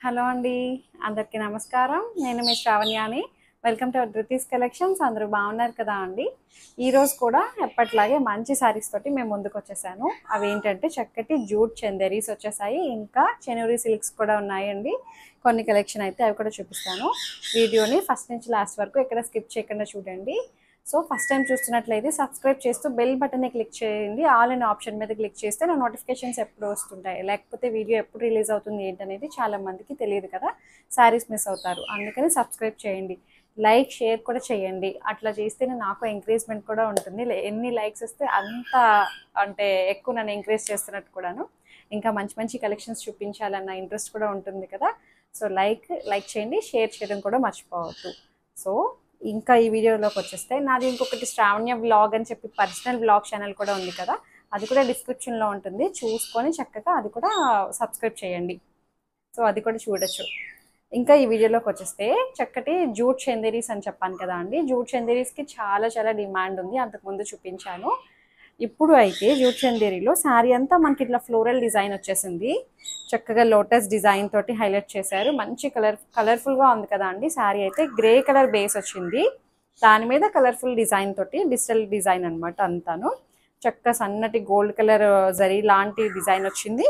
Hello అండి, అందరికీ నమస్కారం. నేను మీ శ్రావణ్యాని. Welcome to Dhruti's collections. అందరూ బాగున్నారు కదా అండి? ఈరోజు కూడా ఎప్పట్లాగే మంచి శారీస్ తోటి మేము ముందుకు వచ్చేసాను. అవి ఏంటంటే చక్కటి జూట్ చందేరీస్ వచ్చేసాయి, ఇంకా చెనూరి సిల్క్స్ కూడా ఉన్నాయండి. కొన్ని కలెక్షన్ అయితే అవి కూడా చూపిస్తాను. వీడియోని ఫస్ట్ నుంచి లాస్ట్ వరకు ఎక్కడ స్కిప్ చేయకుండా చూడండి. సో ఫస్ట్ టైం చూస్తున్నట్లయితే సబ్స్క్రైబ్ చేస్తూ బెల్ బటన్ని క్లిక్ చేయండి. ఆల్ అనే ఆప్షన్ మీద క్లిక్ చేస్తే నా నోటిఫికేషన్స్ ఎప్పుడు వస్తుంటాయి. లేకపోతే వీడియో ఎప్పుడు రిలీజ్ అవుతుంది ఏంటనేది చాలా మందికి తెలియదు కదా, శారీస్ మిస్ అవుతారు. అందుకని సబ్స్క్రైబ్ చేయండి, లైక్ షేర్ కూడా చేయండి. అట్లా చేస్తేనే నాకు ఎంకరేజ్మెంట్ కూడా ఉంటుంది. ఎన్ని లైక్స్ వస్తే అంత అంటే ఎక్కువ నన్ను ఎంకరేజ్ చేస్తున్నట్టు కూడాను. ఇంకా మంచి మంచి కలెక్షన్స్ చూపించాలన్న ఇంట్రెస్ట్ కూడా ఉంటుంది కదా. సో లైక్ చేయండి, షేర్ చేయడం కూడా మర్చిపోవద్దు. సో ఇంకా ఈ వీడియోలోకి వచ్చేస్తే నాది ఇంకొకటి శ్రావణ్య వ్లాగ్ అని చెప్పి పర్సనల్ వ్లాగ్ ఛానల్ కూడా ఉంది కదా, అది కూడా డిస్క్రిప్షన్లో ఉంటుంది. చూసుకొని చక్కగా అది కూడా సబ్స్క్రైబ్ చేయండి. సో అది కూడా చూడొచ్చు. ఇంకా ఈ వీడియోలోకి వచ్చేస్తే చక్కటి జూట్ చందేరీస్ అని చెప్పాను కదా అండి. జూట్ చందేరీస్కి చాలా చాలా డిమాండ్ ఉంది, అంతకుముందు చూపించాను. ఇప్పుడు అయితే జూట్ చందేరీలో శారీ అంతా మనకి ఇట్లా ఫ్లోరల్ డిజైన్ వచ్చేసింది. చక్కగా లోటస్ డిజైన్ తోటి హైలైట్ చేశారు. మంచి కలర్ఫుల్గా ఉంది కదా అండి. శారీ అయితే గ్రే కలర్ బేస్ వచ్చింది, దాని మీద కలర్ఫుల్ డిజైన్ తోటి డిజిటల్ డిజైన్ అనమాట. అంతాను చక్కగా సన్నటి గోల్డ్ కలర్ జరీ లాంటి డిజైన్ వచ్చింది.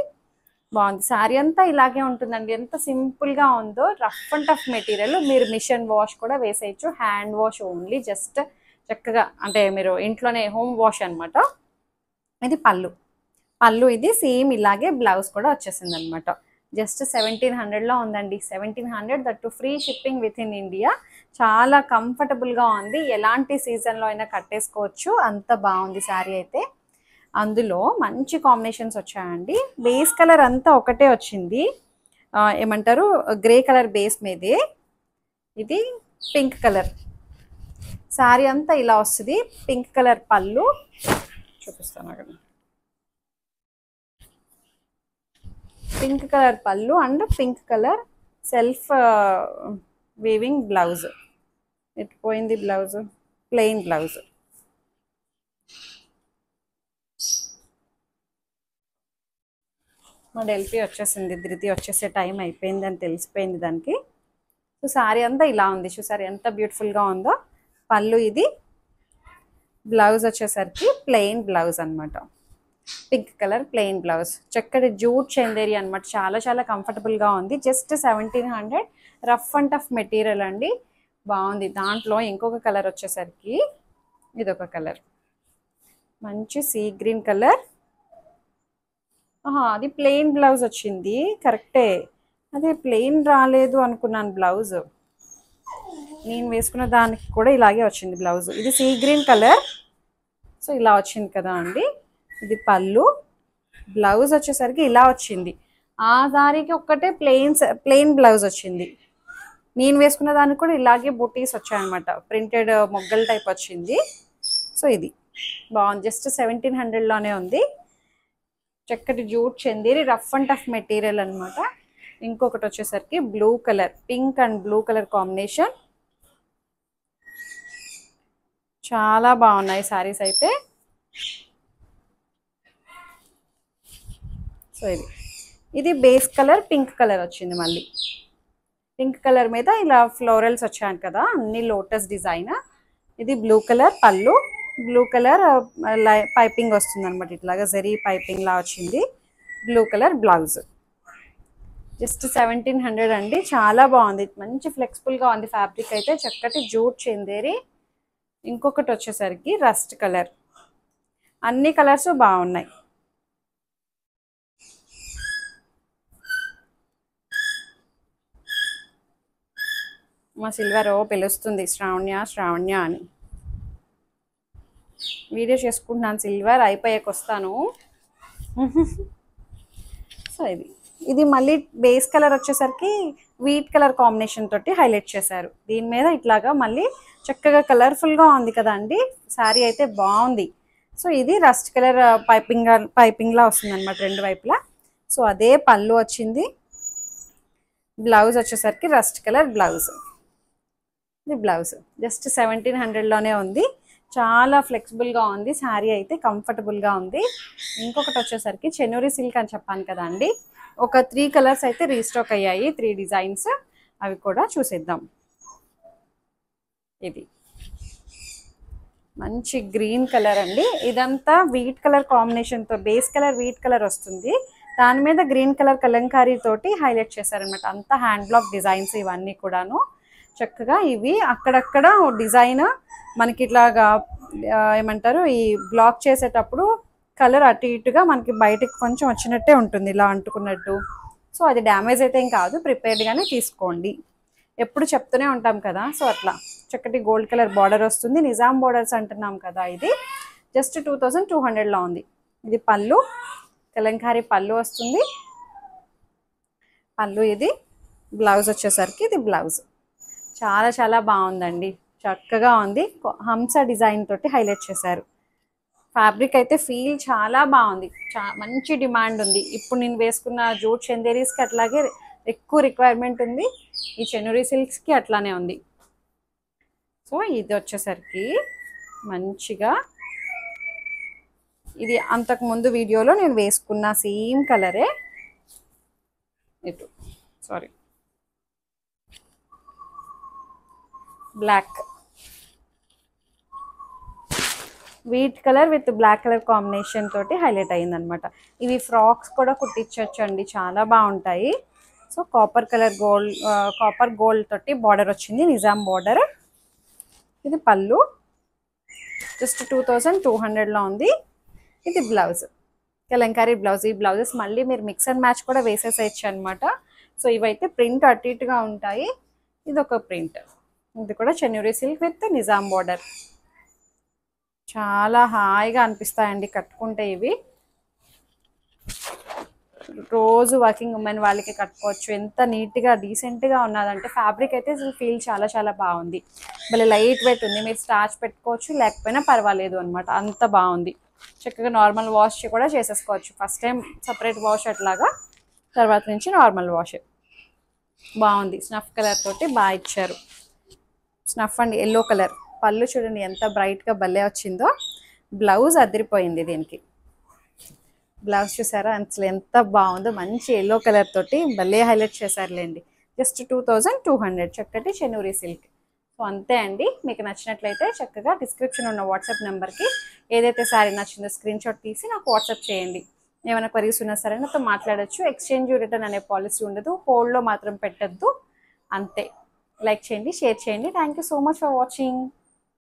బాగుంది. శారీ అంతా ఇలాగే ఉంటుందండి. ఎంత సింపుల్గా ఉందో. Rough and tough material. మీరు మిషన్ వాష్ కూడా వేసేయచ్చు, హ్యాండ్ వాష్ ఓన్లీ. జస్ట్ చక్కగా అంటే మీరు ఇంట్లోనే హోమ్ వాష్ అనమాట. ఇది పళ్ళు ఇది సేమ్ ఇలాగే. బ్లౌజ్ కూడా వచ్చేసింది అనమాట. జస్ట్ 1700లో ఉందండి. 1700, that free shipping with in India. చాలా కంఫర్టబుల్గా ఉంది. ఎలాంటి సీజన్లో అయినా కట్టేసుకోవచ్చు, అంత బాగుంది శారీ అయితే. అందులో మంచి కాంబినేషన్స్ వచ్చాయండి. బేస్ కలర్ అంతా ఒకటే వచ్చింది, ఏమంటారు, గ్రే కలర్ బేస్ మీదే. ఇది పింక్ కలర్. శారీ అంతా ఇలా వస్తుంది. పింక్ కలర్ పళ్ళు చూపిస్తాను అక్కడ. పింక్ కలర్ పళ్ళు and pink colour self weaving blouse. ఎట్టిపోయింది బ్లౌజ్, ప్లెయిన్ బ్లౌజ్. మా డెల్ఫీ వచ్చేసింది, ధృతి వచ్చేసే టైం అయిపోయింది అని తెలిసిపోయింది దానికి. సో శారీ అంతా ఇలా ఉంది. చూసారు ఎంత బ్యూటిఫుల్గా ఉందో. పళ్ళు ఇది. బ్లౌజ్ వచ్చేసరికి ప్లెయిన్ బ్లౌజ్ అనమాట. Pink colour plain blouse. చక్కటి జూట్ చందేరి అనమాట. చాలా చాలా కంఫర్టబుల్గా ఉంది. Just 1700. Rough and tough material అండి. బాగుంది. దాంట్లో ఇంకొక కలర్ వచ్చేసరికి ఇదొక కలర్, మంచి సీ గ్రీన్ కలర్. అది ప్లెయిన్ బ్లౌజ్ వచ్చింది, కరెక్టే. అదే ప్లెయిన్ రాలేదు అనుకున్నాను బ్లౌజ్. నేను వేసుకున్న దానికి కూడా ఇలాగే వచ్చింది బ్లౌజ్. ఇది సీ గ్రీన్ కలర్. సో ఇలా వచ్చింది కదా అండి. ఇది పళ్ళు. బ్లౌజ్ వచ్చేసరికి ఇలా వచ్చింది. ఆ దారికి ఒక్కటే ప్లెయిన్ బ్లౌజ్ వచ్చింది. నేను వేసుకున్న దానికి కూడా ఇలాగే బూటీస్ వచ్చాయన్నమాట. ప్రింటెడ్ మొగ్గల టైప్ వచ్చింది. సో ఇది బాగుంది. జస్ట్ 1700లోనే ఉంది. చక్కటి jute Chanderi, rough and tough material అనమాట. ఇంకొకటి వచ్చేసరికి blue colour, pink and blue colour combination. చాలా బాగున్నాయి శారీస్ అయితే. సో ఇది బేస్ కలర్ పింక్ కలర్ వచ్చింది. మళ్ళీ పింక్ కలర్ మీద ఇలా ఫ్లోరల్స్ వచ్చాయి కదా, అన్ని లోటస్ డిజైన్. ఇది బ్లూ కలర్ పళ్ళు. బ్లూ కలర్ పైపింగ్ వస్తుంది అనమాట. ఇట్లాగా జరీ పైపింగ్ లా వచ్చింది. Blue colour blouse. జస్ట్ 1700 అండి. చాలా బాగుంది. మంచి ఫ్లెక్సిబుల్గా ఉంది ఫ్యాబ్రిక్ అయితే. చక్కటి జూట్ చందేరి. ఇంకొకటి వచ్చేసరికి రస్ట్ కలర్. అన్ని కలర్స్ బాగున్నాయి. మా సిల్వర్ పిలుస్తుంది శ్రావణ్య అని. వీడియో చేసుకుంటున్నాను. సిల్వర్ అయిపోయాక వస్తాను. సో ఇది మళ్ళీ బేస్ కలర్ వచ్చేసరికి వీట్ కలర్ కాంబినేషన్ తోటి హైలైట్ చేశారు. దీని మీద ఇట్లాగా మళ్ళీ చక్కగా కలర్ఫుల్గా ఉంది కదా అండి. శారీ అయితే బాగుంది. సో ఇది రస్ట్ కలర్ పైపింగ్లా వస్తుంది అనమాట రెండు వైపులా. సో అదే పళ్ళు వచ్చింది. బ్లౌజ్ వచ్చేసరికి రస్ట్ కలర్ బ్లౌజ్. ఇది బ్లౌజ్. జస్ట్ 1700లోనే ఉంది. చాలా ఫ్లెక్సిబుల్గా ఉంది శారీ అయితే, కంఫర్టబుల్గా ఉంది. ఇంకొకటి వచ్చేసరికి చెనూరి సిల్క్ అని చెప్పాను కదా అండి. ఒక 3 కలర్స్ అయితే రీస్టాక్ అయ్యాయి, 3 డిజైన్స్. అవి కూడా చూసేద్దాం. ఇది మంచి గ్రీన్ కలర్ అండి. ఇదంతా వీట్ కలర్ కాంబినేషన్తో, బేస్ కలర్ వీట్ కలర్ వస్తుంది, దాని మీద గ్రీన్ కలర్ కలంకారీ తోటి హైలైట్ చేశారనమాట. అంతా హ్యాండ్ బ్లాక్ డిజైన్స్ ఇవన్నీ కూడాను. చక్కగా ఇవి అక్కడక్కడ డిజైన్ మనకి ఇట్లాగా ఏమంటారు, ఈ బ్లాక్ చేసేటప్పుడు కలర్ అటు ఇటుగా మనకి బయటకు కొంచెం వచ్చినట్టే ఉంటుంది, ఇలా అంటుకున్నట్టు. సో అది డ్యామేజ్ అయితే ఏం కాదు, ప్రిపేర్డ్గానే తీసుకోండి. ఎప్పుడు చెప్తూనే ఉంటాం కదా. సో అట్లా చక్కటి గోల్డ్ కలర్ బార్డర్ వస్తుంది. నిజాం బార్డర్స్ అంటున్నాం కదా. ఇది జస్ట్ 2200లో ఉంది. ఇది పళ్ళు, కలంకారీ పళ్ళు వస్తుంది. పళ్ళు ఇది. బ్లౌజ్ వచ్చేసరికి ఇది బ్లౌజ్. చాలా చాలా బాగుందండి, చక్కగా ఉంది. హంస డిజైన్ తోటి హైలైట్ చేశారు. ఫ్యాబ్రిక్ అయితే ఫీల్ చాలా బాగుంది, మంచి డిమాండ్ ఉంది. ఇప్పుడు నేను వేసుకున్న జూట్ చందేరీస్కి అట్లాగే ఎక్కువ రిక్వైర్మెంట్ ఉంది, ఈ చెన్నూరి సిల్క్స్కి అట్లానే ఉంది. సో ఇది వచ్చేసరికి మంచిగా, ఇది అంతకుముందు వీడియోలో నేను వేసుకున్న సేమ్ కలరే. ఇటు sari black, wheat colour with black colour combination తోటి హైలైట్ అయ్యిందనమాట. ఇవి ఫ్రాక్స్ కూడా కుట్టించవచ్చు అండి, చాలా బాగుంటాయి. So copper colour copper gold తోటి బార్డర్ వచ్చింది, నిజాం బార్డర్. ఇది పళ్ళు, జస్ట్ 2200లో ఉంది. ఇది బ్లౌజ్, కలంకారీ బ్లౌజ్. ఈ బ్లౌజెస్ మళ్ళీ మీరు మిక్స్ అండ్ మ్యాచ్ కూడా వేసేసేయచ్చు అనమాట. సో ఇవైతే ప్రింట్ అటు ఇటుగా ఉంటాయి. ఇది ఒక ప్రింట్, ఇది కూడా Chennuri silk with Nizam border. చాలా హాయిగా అనిపిస్తాయండి కట్టుకుంటే. ఇవి రోజు వర్కింగ్ ఉమెన్ వాళ్ళకి కట్టుకోవచ్చు. ఎంత నీట్గా డీసెంట్గా ఉన్నదంటే ఫ్యాబ్రిక్ అయితే అసలు ఫీల్ చాలా చాలా బాగుంది. మళ్ళీ లైట్ వెయిట్ ఉంది, మీరు స్టార్చ్ పెట్టుకోవచ్చు, లేకపోయినా పర్వాలేదు అనమాట. అంత బాగుంది. చక్కగా నార్మల్ వాష్ కూడా చేసేసుకోవచ్చు. ఫస్ట్ టైం సపరేట్ వాష్ అట్లాగా, తర్వాత నుంచి నార్మల్ వాష్. బాగుంది, స్నఫ్ కలర్ తోటి బాగా ఇచ్చారు. Snuff and yellow colour. పళ్ళు చూడండి ఎంత బ్రైట్గా భలే వచ్చిందో. బ్లౌజ్ అదిరిపోయింది దీనికి. బ్లౌజ్ చూసారా అసలు ఎంత బాగుందో, మంచి ఎల్లో కలర్ తోటి భలే హైలైట్ చేశారులేండి. జస్ట్ 2200, చక్కటి చెన్నూరి సిల్క్. సో అంతే అండి. మీకు నచ్చినట్లయితే చక్కగా డిస్క్రిప్షన్ ఉన్న వాట్సాప్ నెంబర్కి ఏదైతే శారీ నచ్చిందో స్క్రీన్ షాట్ తీసి నాకు వాట్సాప్ చేయండి. ఏమైనా క్వరీస్ ఉన్నా సరే నాతో మాట్లాడచ్చు. ఎక్స్చేంజ్ రిటర్న్ అనే పాలసీ ఉండదు, హోల్డ్లో మాత్రం పెట్టద్దు. అంతే. లైక్ చేయండి, షేర్ చేయండి. Thank you so much for watching.